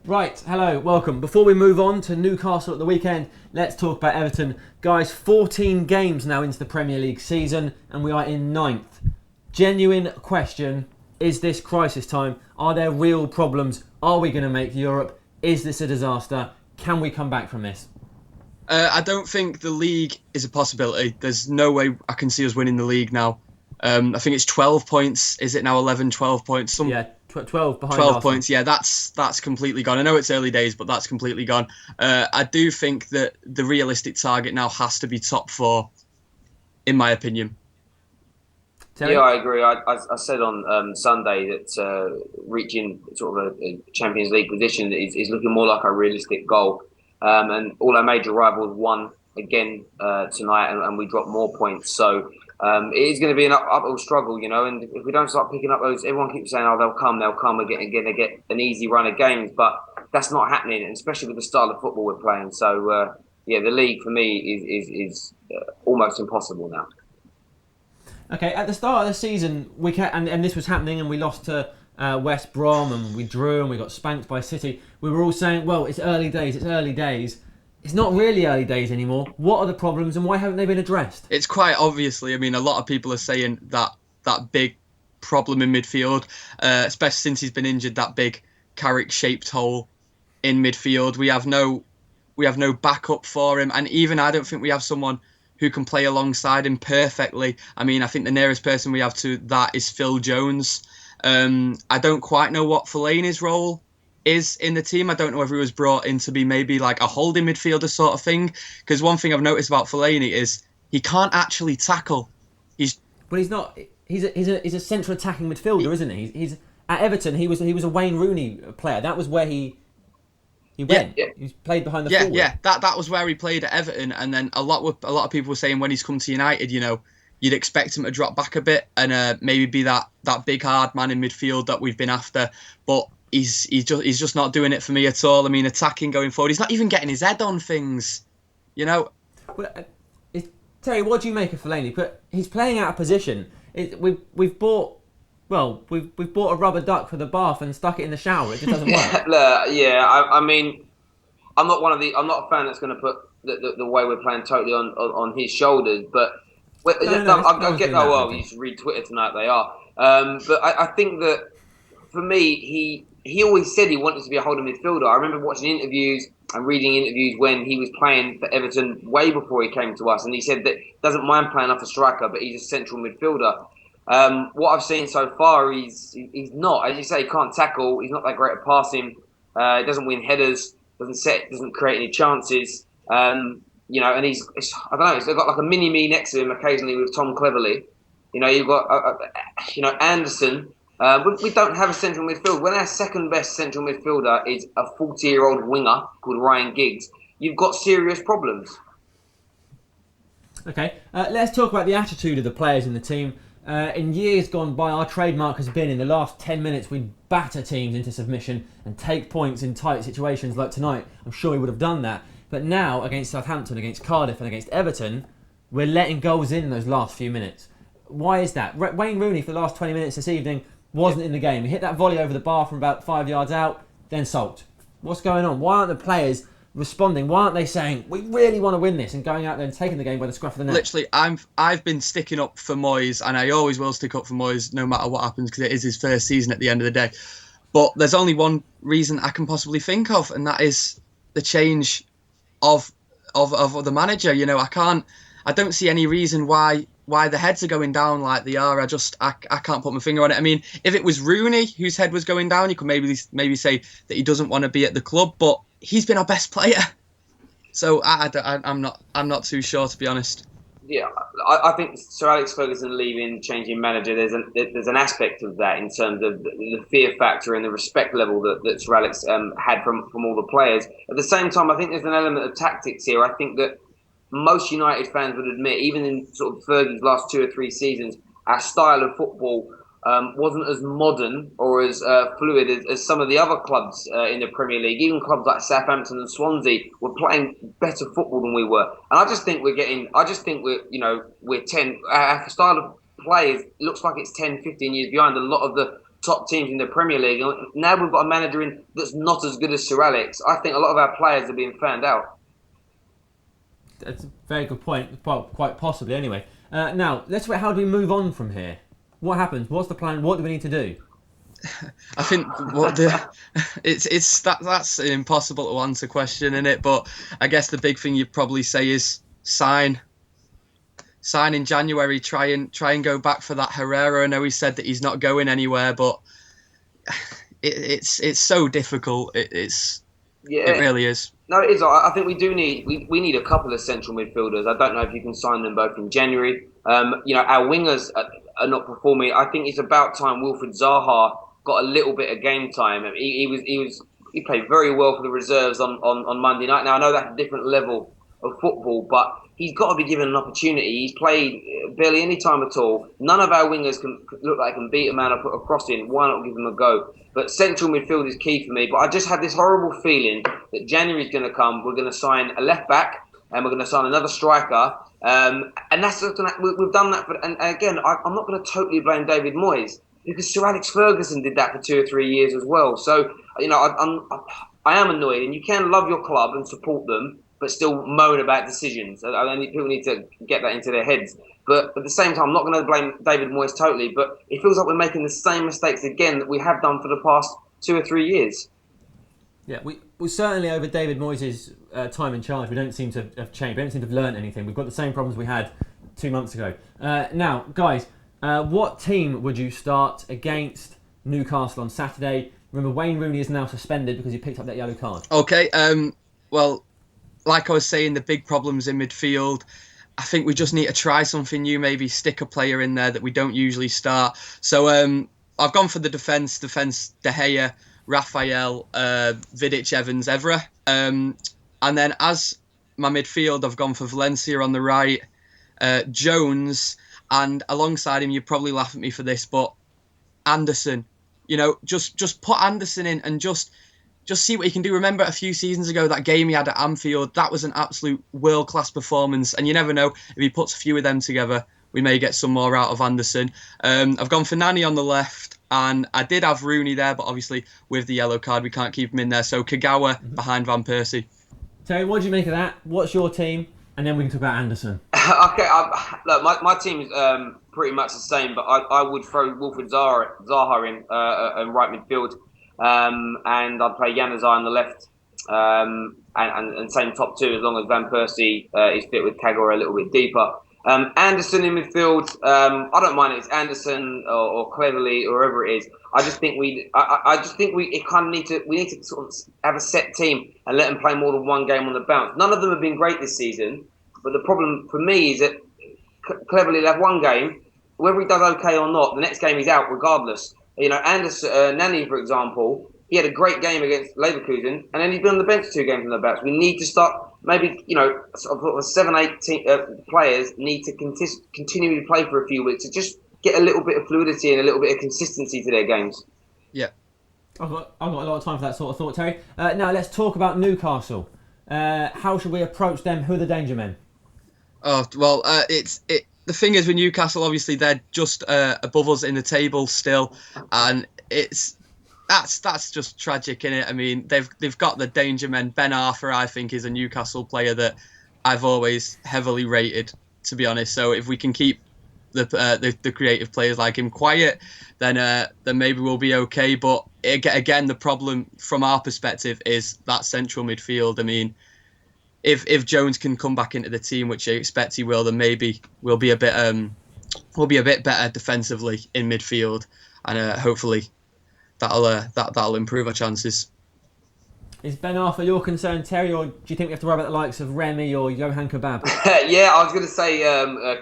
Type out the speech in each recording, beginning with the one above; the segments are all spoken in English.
Right, hello, welcome. Before we move on to Newcastle at the weekend, let's talk about Everton. Guys, 14 games now into the Premier League season and we are in 9th. Genuine question, is this crisis time? Are there real problems? Are we going to make Europe? Is this a disaster? Can we come back from this? I don't think the league is a possibility. There's no way I can see us winning the league now. I think it's 12 points. Is it now 11, 12 points? Yeah, 12 behind 12 Arsenal. points, yeah, that's completely gone. I know it's early days, but that's completely gone. I do think that the realistic target now has to be top 4, in my opinion. Terry? Yeah, I agree. I said on Sunday that reaching sort of a Champions League position is looking more like a realistic goal. And all our major rivals won again tonight, and we dropped more points. So it is going to be an uphill struggle, you know. And if we don't start picking up those, everyone keeps saying, "Oh, they'll come again. They get an easy run of games," but that's not happening, and especially with the style of football we're playing. So yeah, the league for me is almost impossible now. Okay, at the start of the season, and this was happening, and we lost to West Brom, and we drew, and we got spanked by City. We were all saying, well, it's early days. It's not really early days anymore. What are the problems, and why haven't they been addressed? It's quite obviously, I mean, a lot of people are saying that big problem in midfield, especially since he's been injured, that big Carrick-shaped hole in midfield. We have no backup for him, and even I don't think we have someone who can play alongside him perfectly. I mean, I think the nearest person we have to that is Phil Jones. I don't quite know what Fellaini's role is in the team. I don't know if he was brought in to be maybe like a holding midfielder sort of thing. Because one thing I've noticed about Fellaini is he can't actually tackle. But he's not. He's a central attacking midfielder, isn't he? He's at Everton. He was a Wayne Rooney player. That was where he went. Yeah. He played behind the forward. Yeah. That was where he played at Everton, and then a lot of people were saying when he's come to United, you know, you'd expect him to drop back a bit and maybe be that big hard man in midfield that we've been after. But he's just not doing it for me at all. I mean, attacking going forward, he's not even getting his head on things, you know. Well, Terry, what do you make of Fellaini? But he's playing out of position. We've bought a rubber duck for the bath and stuck it in the shower. It just doesn't work. I mean, I'm not a fan that's going to put the way we're playing totally on his shoulders. But I get you should read Twitter tonight. They are. But I think that for me, he always said he wanted to be a holding midfielder. I remember watching interviews and reading interviews when he was playing for Everton way before he came to us, and he said that he doesn't mind playing off a striker, but he's a central midfielder. What I've seen so far, he's not. As you say, he can't tackle. He's not that great at passing. He doesn't win headers. Doesn't create any chances. You know, and I don't know. He's got like a mini me next to him occasionally with Tom Cleverley. You know, you've got Anderson. We don't have a central midfield. When our second best central midfielder is a 40-year-old winger called Ryan Giggs, you've got serious problems. Okay, let's talk about the attitude of the players in the team. In years gone by, our trademark has been in the last 10 minutes we'd batter teams into submission and take points in tight situations like tonight. I'm sure we would have done that. But now, against Southampton, against Cardiff and against Everton, we're letting goals in those last few minutes. Why is that? Wayne Rooney, for the last 20 minutes this evening, wasn't in the game. He hit that volley over the bar from about 5 yards out, then sulked. What's going on? Why aren't the players responding? Why aren't they saying, we really want to win this, and going out there and taking the game by the scruff of the neck? Literally, I've been sticking up for Moyes, and I always will stick up for Moyes no matter what happens, because it is his first season at the end of the day. But there's only one reason I can possibly think of, and that is the change of the manager. You know, I don't see any reason why the heads are going down like they are. I can't put my finger on it. I mean, if it was Rooney whose head was going down, you could maybe say that he doesn't want to be at the club, but he's been our best player. So I'm not too sure, to be honest. Yeah, I think Sir Alex Ferguson leaving, changing manager, there's an aspect of that in terms of the fear factor and the respect level that Sir Alex had from all the players. At the same time, I think there's an element of tactics here. I think that most United fans would admit, even in sort of Fergie's last 2 or 3 seasons, our style of football wasn't as modern or as fluid as some of the other clubs in the Premier League. Even clubs like Southampton and Swansea were playing better football than we were. And I just think we're 10. Our style of play looks like it's 10, 15 years behind a lot of the top teams in the Premier League. And now we've got a manager in that's not as good as Sir Alex. I think a lot of our players are being found out. That's a very good point. Well, quite possibly, anyway. Now, let's wait. How do we move on from here? What happens? What's the plan? What do we need to do? I think that's an impossible to answer question, isn't it? But I guess the big thing you'd probably say is sign in January. Try and go back for that Herrera. I know he said that he's not going anywhere, but it's so difficult. It really is. No, it is. I think we need a couple of central midfielders. I don't know if you can sign them both in January. Our wingers are not performing. I think it's about time Wilfried Zaha got a little bit of game time. I mean, he played very well for the reserves on Monday night. Now I know that's a different level of football, but he's got to be given an opportunity. He's played barely any time at all. None of our wingers can look like they can beat a man or put a cross in. Why not give them a go? But central midfield is key for me. But I just had this horrible feeling that January's going to come. We're going to sign a left back and we're going to sign another striker. And that's we've done that. And again, I'm not going to totally blame David Moyes because Sir Alex Ferguson did that for 2 or 3 years as well. So I am annoyed, and you can love your club and support them, but still moan about decisions. I think people need to get that into their heads. But at the same time, I'm not going to blame David Moyes totally, but it feels like we're making the same mistakes again that we have done for the past 2 or 3 years. Yeah, we certainly over David Moyes' time in charge, we don't seem to have changed. We don't seem to have learned anything. We've got the same problems we had 2 months ago. Now, guys, what team would you start against Newcastle on Saturday? Remember, Wayne Rooney is now suspended because he picked up that yellow card. Okay, well, like I was saying, the big problems in midfield. I think we just need to try something new, maybe stick a player in there that we don't usually start. So I've gone for the defence, De Gea, Raphael, Vidic, Evans, Evra. And then as my midfield, I've gone for Valencia on the right, Jones, and alongside him, you'd probably laugh at me for this, but Anderson. Just put Anderson in and just see what he can do. Remember a few seasons ago, that game he had at Anfield, that was an absolute world-class performance. And you never know, if he puts a few of them together, we may get some more out of Anderson. I've gone for Nani on the left, and I did have Rooney there, but obviously with the yellow card, we can't keep him in there. So Kagawa behind Van Persie. Terry, what do you make of that? What's your team? And then we can talk about Anderson. Okay, look, my team is pretty much the same, but I would throw Wilfried Zaha in right midfield. And I'd play Januzaj on the left, and same top two as long as Van Persie is fit with Kagawa a little bit deeper. Anderson in midfield, I don't mind if it's Anderson or Cleverley or whoever it is. I just think we need to sort of have a set team and let them play more than one game on the bounce. None of them have been great this season, but the problem for me is that Cleverley will have one game, whether he does okay or not, the next game he's out regardless. Anderson, Nani, for example, he had a great game against Leverkusen, and then he's been on the bench 2 games on the bounce. We need to start, maybe, sort of 7, 8 players need to continually play for a few weeks to just get a little bit of fluidity and a little bit of consistency to their games. Yeah. I've got a lot of time for that sort of thought, Terry. Now let's talk about Newcastle. How should we approach them? Who are the danger men? Oh, well, the thing is with Newcastle, obviously they're just above us in the table still, and that's just tragic, innit? I mean, they've got the danger men. Ben Arthur, I think, is a Newcastle player that I've always heavily rated, to be honest. So if we can keep the creative players like him quiet, then maybe we'll be okay. But again, the problem from our perspective is that central midfield. I mean, if Jones can come back into the team, which I expect he will, then maybe we'll be a bit better defensively in midfield, and hopefully that'll improve our chances. Is Ben Arthur your concern, Terry, or do you think we have to worry about the likes of Remy or Johan Kebab? Yeah, I was going to say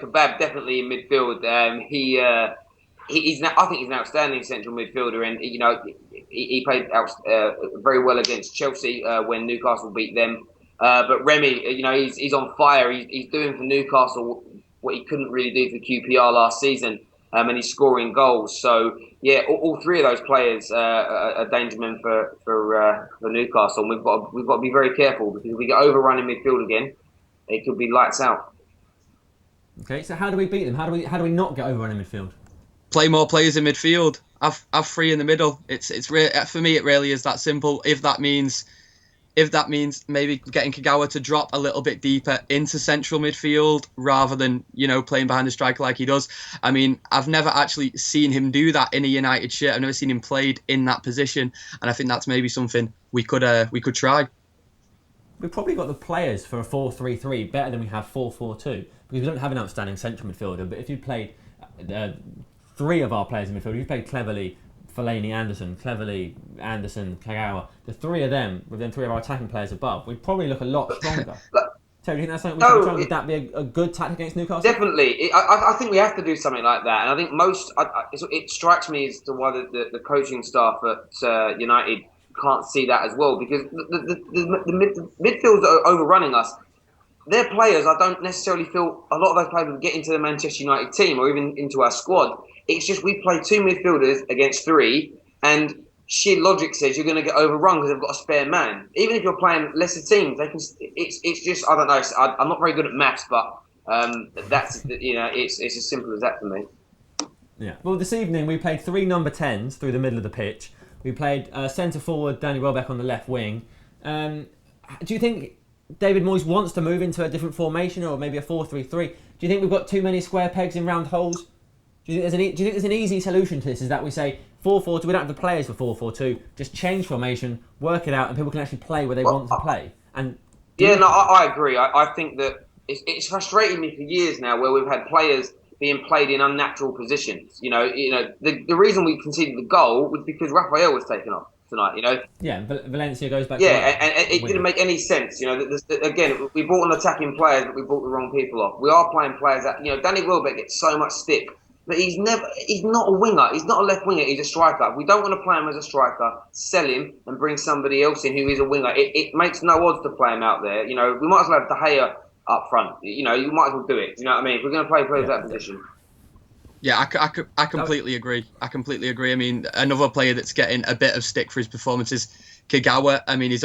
Kebab definitely in midfield. I think he's an outstanding central midfielder, and he played very well against Chelsea when Newcastle beat them. But Remy, he's on fire. He's doing for Newcastle what he couldn't really do for QPR last season, and he's scoring goals. So yeah, all 3 of those players are danger men for Newcastle. And we've got to be very careful, because if we get overrun in midfield again, it could be lights out. Okay, so how do we beat them? How do we not get overrun in midfield? play more players in midfield. Have 3 in the middle. For me, it really is that simple. If that means maybe getting Kagawa to drop a little bit deeper into central midfield rather than, playing behind the striker like he does. I mean, I've never actually seen him do that in a United shirt. I've never seen him played in that position, and I think that's maybe something we could try. We've probably got the players for a 4-3-3 better than we have 4-4-2 because we don't have an outstanding central midfielder. But if you played 3 of our players in midfield, you played Cleverley, Fellaini, Anderson, Kagawa, the 3 of them, with them 3 of our attacking players above, we'd probably look a lot stronger. So do you think that's something we should try? Would that be a good tactic against Newcastle? Definitely. I think we have to do something like that. And I think it strikes me as to why the coaching staff at United can't see that as well, because the midfields that are overrunning us, their players, I don't necessarily feel a lot of those players would get into the Manchester United team or even into our squad. It's just we play 2 midfielders against 3, and sheer logic says you're going to get overrun because they've got a spare man. Even if you're playing lesser teams, they can. It's just, I don't know. I'm not very good at maths, but that's it's as simple as that for me. Yeah. Well, this evening we played 3 number 10s through the middle of the pitch. We played centre forward Danny Welbeck on the left wing. Do you think David Moyes wants to move into a different formation or maybe a 4-3-3? Do you think we've got too many square pegs in round holes? Do you think there's an easy solution to this? Is that we say 4-4-2, we don't have the players for 4-4-2, just change formation, work it out, and people can actually play where they want to play? I agree. I think that it's frustrated me for years now where we've had players being played in unnatural positions. The reason we conceded the goal was because Raphael was taken off tonight. Yeah, Valencia goes back. And it didn't make any sense. Again, we brought on attacking players, but we brought the wrong people off. We are playing players that Danny Welbeck gets so much stick, but he's not a winger. He's not a left winger. He's a striker. We don't want to play him as a striker. Sell him and bring somebody else in who is a winger. It makes no odds to play him out there. We might as well have De Gea up front. You might as well do it. You know what I mean? If we're going to play players that position. Yeah, I completely agree. I mean, another player that's getting a bit of stick for his performances, Kagawa. I mean, he's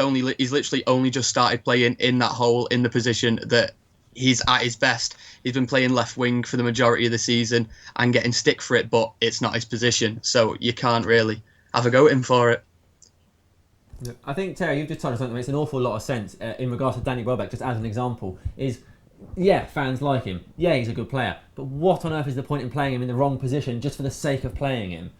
literally only just started playing in that hole in the position that he's at his best. He's been playing left wing for the majority of the season and getting stick for it, but it's not his position, so you can't really have a go at him for it. I think, Terry, you've just touched on something that makes an awful lot of sense in regards to Danny Welbeck, just as an example, is, yeah, fans like him. Yeah, he's a good player. But what on earth is the point in playing him in the wrong position just for the sake of playing him?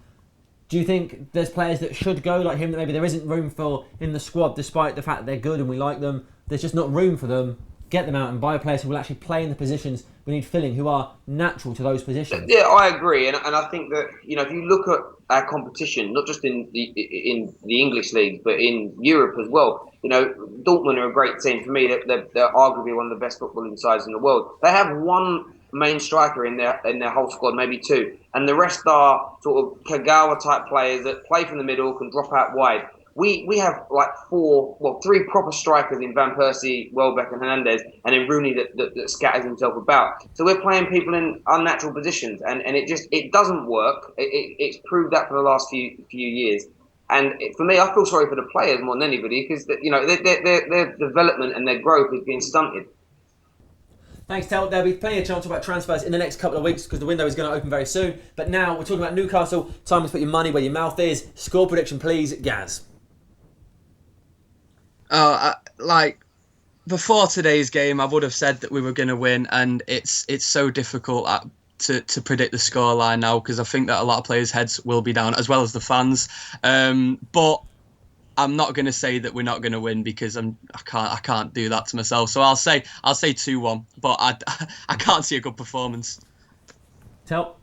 Do you think there's players that should go like him that maybe there isn't room for in the squad despite the fact that they're good and we like them? There's just not room for them. Get them out and buy players who will actually play in the positions we need filling, who are natural to those positions. Yeah, I agree. And I think that, if you look at our competition, not just in the English leagues, but in Europe as well, Dortmund are a great team. For me, they're arguably one of the best footballing sides in the world. They have one main striker in their whole squad, maybe 2. And the rest are sort of Kagawa type players that play from the middle, can drop out wide. We have like 3 proper strikers in Van Persie, Welbeck and Hernandez, and then Rooney that scatters himself about. So we're playing people in unnatural positions, and it doesn't work. It's proved that for the last few years. And for me, I feel sorry for the players more than anybody because their development and their growth is being stunted. Thanks, Tel. There'll be plenty of chance to talk about transfers in the next couple of weeks because the window is going to open very soon. But now we're talking about Newcastle. Time to put your money where your mouth is. Score prediction, please, Gaz. Before today's game, I would have said that we were going to win, and it's so difficult to predict the scoreline now because I think that a lot of players' heads will be down, as well as the fans. But I'm not going to say that we're not going to win because I can't do that to myself. So I'll say 2-1, but I can't see a good performance. Tell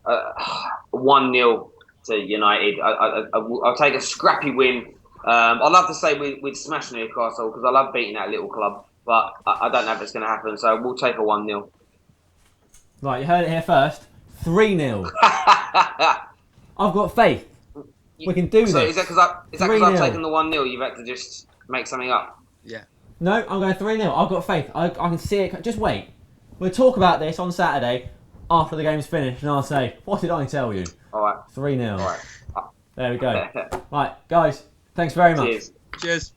1-0 to United. I'll take a scrappy win. I'd love to say we'd smash Newcastle because I love beating that little club, but I don't know if it's going to happen. So we'll take a 1-0. Right, you heard it here first. 3-0. I've got faith. We can do this. So is that because I've taken the 1-0? You've had to just make something up. Yeah. No, I'm going 3-0. I've got faith. I can see it. Just wait. We'll talk about this on Saturday after the game's finished, and I'll say, what did I tell you? All right. 3-0. All right. There we go. Right, guys. Thanks very much. Cheers.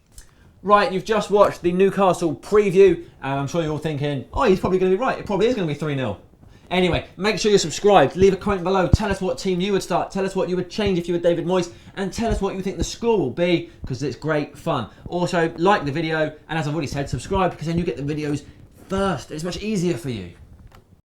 Right, you've just watched the Newcastle preview. I'm sure you're all thinking, he's probably going to be right. It probably is going to be 3-0. Anyway, make sure you're subscribed. Leave a comment below. Tell us what team you would start. Tell us what you would change if you were David Moyes. And tell us what you think the score will be, because it's great fun. Also, like the video. And as I've already said, subscribe, because then you get the videos first. It's much easier for you.